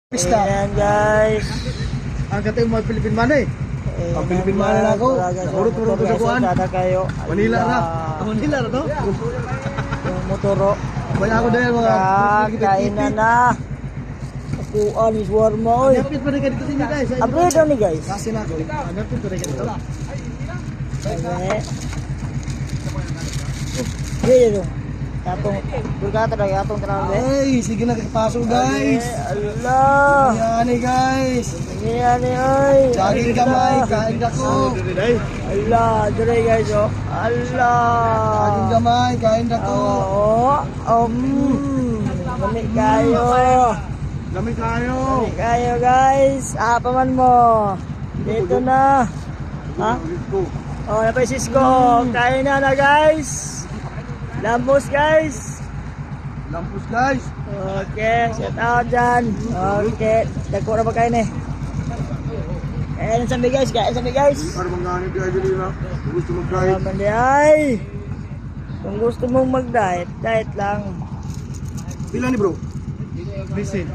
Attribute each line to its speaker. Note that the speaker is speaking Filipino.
Speaker 1: Pista.
Speaker 2: Ayan guys.
Speaker 1: Ang kata yung mga Pilipin man eh. Ang Pilipin man na ako. Urot-urot sa kuhan.
Speaker 2: Kayo.
Speaker 1: Manila na. Manila na to.
Speaker 2: Yung motoro.
Speaker 1: Baya ako dahil mga.
Speaker 2: Kain na. Kuan is warm mo.
Speaker 1: Napit pa rin ka dito sa inyo guys.
Speaker 2: Upgrade daw ni guys.
Speaker 1: Kasi na ako. Napit pa rin ka dito.
Speaker 2: Iya dong. Atong berkata lagi atong terang deh.
Speaker 1: Hey, sige na kakapasok guys.
Speaker 2: Allah.
Speaker 1: Yan eh guys.
Speaker 2: Ini ane oi.
Speaker 1: Saging kamay, kain dako.
Speaker 2: Allah, dire guys oh. Allah.
Speaker 1: Saging kamay, kain dako.
Speaker 2: Oh, Lamig kayo.
Speaker 1: Lamig kayo.
Speaker 2: Lamig kayo guys. Apa man mo? Dito na. Ha? Oh, napay Cisco. Kain na guys. Lampus guys.
Speaker 1: Lampus guys.
Speaker 2: Okay, shout out dyan. Okay, dagko na ba kayo na eh? Kain sabi guys, kain sabi guys.
Speaker 1: Ano bang ganit guys dito na? Gusto mag-diet.
Speaker 2: Naman di ay. Kung gusto mong mag-diet, diet lang.
Speaker 1: Pila ni bro? Listen.